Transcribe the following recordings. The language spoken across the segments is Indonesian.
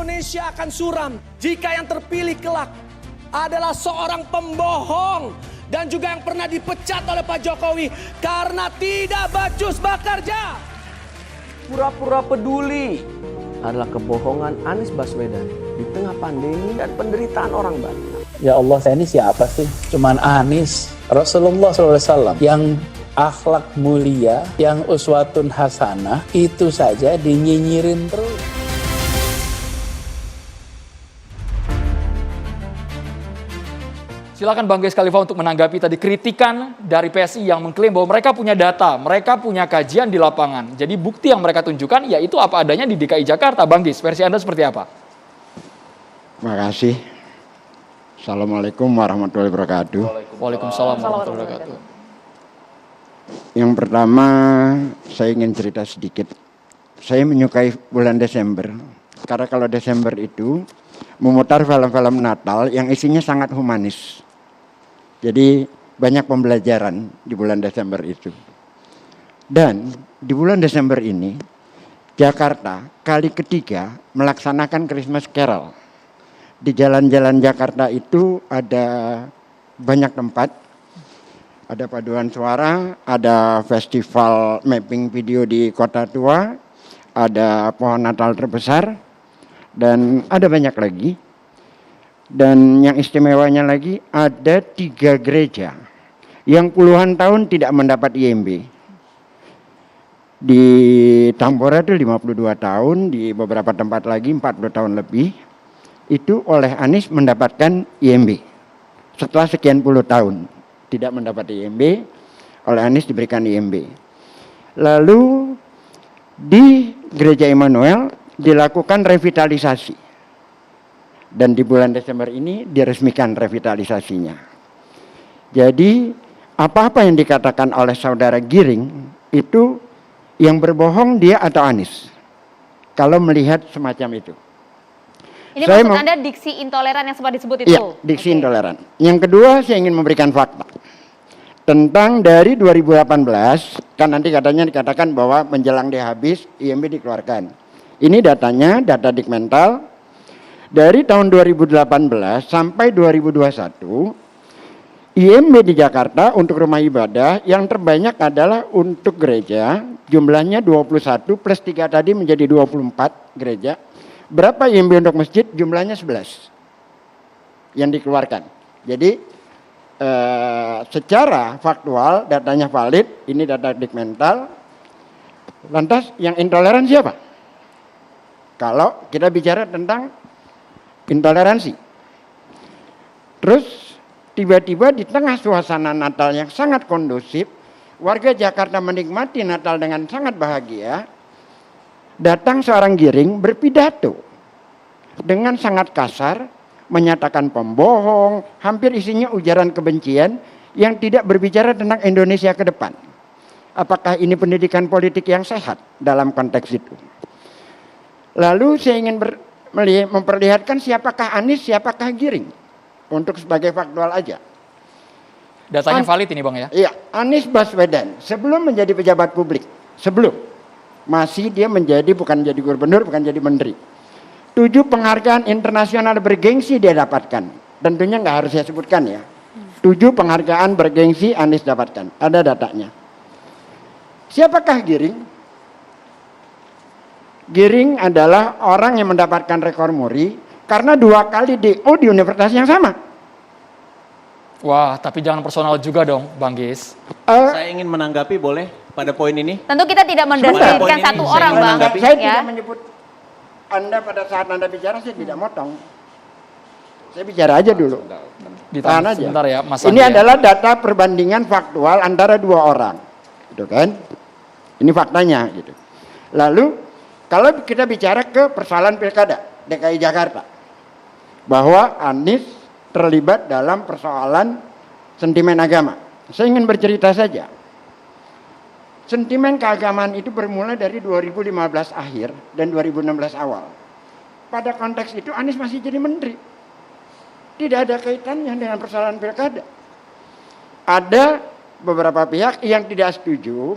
Indonesia akan suram jika yang terpilih kelak adalah seorang pembohong dan juga yang pernah dipecat oleh Pak Jokowi karena tidak becus bekerja. Pura-pura peduli adalah kebohongan Anies Baswedan di tengah pandemi dan penderitaan orang banyak. Ya Allah, saya ini siapa sih? Cuman Anies. Rasulullah SAW yang akhlak mulia, yang uswatun hasanah, itu saja dinyinyirin terus. Silakan Bang Geis Khalifa untuk menanggapi tadi kritikan dari PSI yang mengklaim bahwa mereka punya data, mereka punya kajian di lapangan. Jadi bukti yang mereka tunjukkan yaitu apa adanya di DKI Jakarta. Bang Geis, versi Anda seperti apa? Terima kasih. Assalamualaikum warahmatullahi wabarakatuh. Waalaikumsalam warahmatullahi wabarakatuh. Yang pertama, saya ingin cerita sedikit. Saya menyukai bulan Desember. Karena kalau Desember itu memutar film-film Natal yang isinya sangat humanis. Jadi banyak pembelajaran di bulan Desember itu. Dan di bulan Desember ini, Jakarta kali ketiga melaksanakan Christmas Carol. Di jalan-jalan Jakarta itu ada banyak tempat. Ada paduan suara, ada festival mapping video di Kota Tua, ada pohon Natal terbesar, dan ada banyak lagi. Dan yang istimewanya lagi ada 3 gereja yang puluhan tahun tidak mendapat IMB. Di Tambora itu 52 tahun, di beberapa tempat lagi 40 tahun lebih. Itu oleh Anies mendapatkan IMB. Setelah sekian puluh tahun tidak mendapat IMB, oleh Anies diberikan IMB. Lalu di Gereja Immanuel dilakukan revitalisasi. Dan di bulan Desember ini diresmikan revitalisasinya. Jadi apa-apa yang dikatakan oleh saudara Giring itu yang berbohong dia atau Anies. Kalau melihat semacam itu. Ini maksud Anda diksi intoleran yang sempat disebut itu? Iya, diksi intoleran. Yang kedua saya ingin memberikan fakta. Tentang dari 2018, kan nanti katanya dikatakan bahwa menjelang dia habis IMB dikeluarkan. Ini datanya, data Dikmental. Dari tahun 2018 sampai 2021, IMB di Jakarta untuk rumah ibadah yang terbanyak adalah untuk gereja, jumlahnya 21 plus 3 tadi menjadi 24 gereja. Berapa IMB untuk masjid? Jumlahnya 11 yang dikeluarkan. Jadi secara faktual datanya valid, ini data Dikmental. Lantas yang intoleran siapa? Kalau kita bicara tentang intoleransi. Terus tiba-tiba di tengah suasana Natal yang sangat kondusif, warga Jakarta menikmati Natal dengan sangat bahagia, datang seorang Giring berpidato dengan sangat kasar, menyatakan pembohong, hampir isinya ujaran kebencian yang tidak berbicara tentang Indonesia ke depan. Apakah ini pendidikan politik yang sehat dalam konteks itu? Lalu saya ingin memperlihatkan siapakah Anies, siapakah Giring. Untuk sebagai faktual aja. Datanya valid ini Bang ya? Iya, Anies Baswedan sebelum menjadi pejabat publik, sebelum masih dia menjadi bukan jadi gubernur, bukan jadi menteri. 7 penghargaan internasional bergengsi dia dapatkan. Tentunya nggak harus saya sebutkan ya. 7 penghargaan bergengsi Anies dapatkan. Ada datanya. Siapakah Giring? Giring adalah orang yang mendapatkan rekor muri karena 2 kali DO di universitas yang sama. Wah, tapi jangan personal juga dong, Bang Geis. Saya ingin menanggapi boleh pada poin ini? Tentu kita tidak mendiskreditkan satu orang, Bang. Saya tidak menyebut Anda pada saat Anda bicara, saya tidak motong. Saya bicara aja dulu. Ditahan aja. Sebentar ya, Mas ini Andi adalah data perbandingan faktual antara 2 orang. Gitu kan? Ini faktanya gitu. Lalu kalau kita bicara ke persoalan pilkada DKI Jakarta, bahwa Anies terlibat dalam persoalan sentimen agama. Saya ingin bercerita saja. Sentimen keagamaan itu bermula dari 2015 akhir dan 2016 awal. Pada konteks itu Anies masih jadi menteri. Tidak ada kaitannya dengan persoalan pilkada. Ada beberapa pihak yang tidak setuju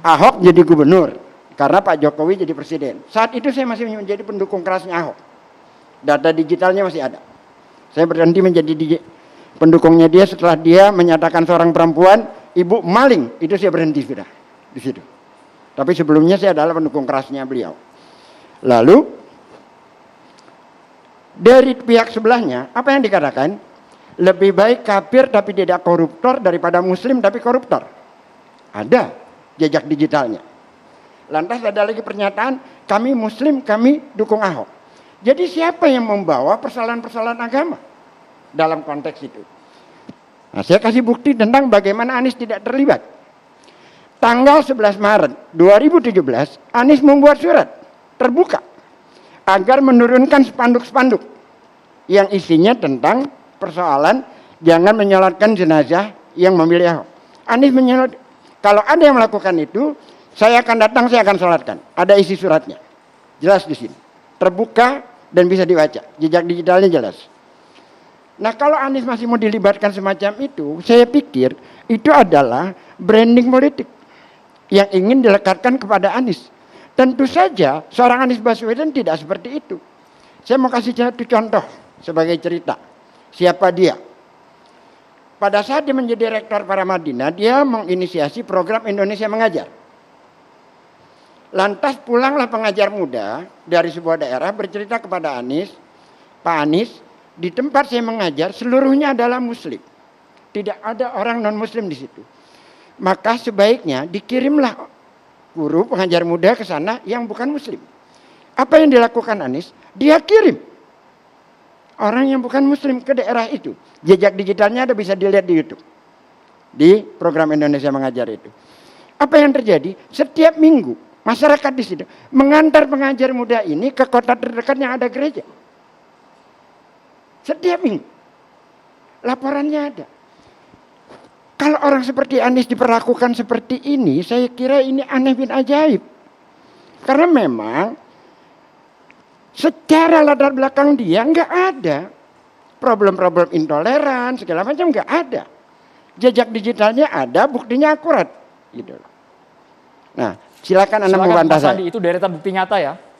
Ahok jadi gubernur karena Pak Jokowi jadi presiden. Saat itu saya masih menjadi pendukung kerasnya Ahok. Data digitalnya masih ada. Saya berhenti menjadi pendukungnya dia setelah dia menyatakan seorang perempuan ibu maling. Itu saya berhenti sudah di situ. Tapi sebelumnya saya adalah pendukung kerasnya beliau. Lalu dari pihak sebelahnya apa yang dikatakan? Lebih baik kafir tapi tidak koruptor daripada muslim tapi koruptor. Ada jejak digitalnya. Lantas ada lagi pernyataan kami muslim, kami dukung Ahok. Jadi siapa yang membawa persoalan-persoalan agama dalam konteks itu? Nah, saya kasih bukti tentang bagaimana Anies tidak terlibat. Tanggal 11 Maret 2017, Anies membuat surat terbuka agar menurunkan spanduk-spanduk yang isinya tentang persoalan jangan menyolatkan jenazah yang memilih Ahok. Anies menyolat, kalau ada yang melakukan itu, saya akan datang, saya akan sholatkan. Ada isi suratnya, jelas di sini, terbuka dan bisa dibaca, jejak digitalnya jelas. Nah kalau Anies masih mau dilibatkan semacam itu, saya pikir itu adalah branding politik yang ingin dilekatkan kepada Anies. Tentu saja seorang Anies Baswedan tidak seperti itu. Saya mau kasih satu contoh sebagai cerita. Siapa dia? Pada saat dia menjadi rektor Paramadina, dia menginisiasi program Indonesia Mengajar. Lantas pulanglah pengajar muda dari sebuah daerah bercerita kepada Anies, Pak Anies, di tempat saya mengajar seluruhnya adalah muslim. Tidak ada orang non-muslim di situ. Maka sebaiknya dikirimlah guru pengajar muda ke sana yang bukan muslim. Apa yang dilakukan Anies? Dia kirim orang yang bukan muslim ke daerah itu. Jejak digitalnya ada, bisa dilihat di YouTube. Di program Indonesia Mengajar itu. Apa yang terjadi? Setiap minggu masyarakat di situ mengantar pengajar muda ini ke kota terdekat yang ada gereja. Setiap minggu. Laporannya ada. Kalau orang seperti Anies diperlakukan seperti ini, saya kira ini aneh bin ajaib. Karena memang secara latar belakang dia nggak ada problem-problem intoleran segala macam, nggak ada. Jejak digitalnya ada, buktinya akurat. Gitu. Nah, silakan Anda membantah saya. Itu deretan bukti nyata ya.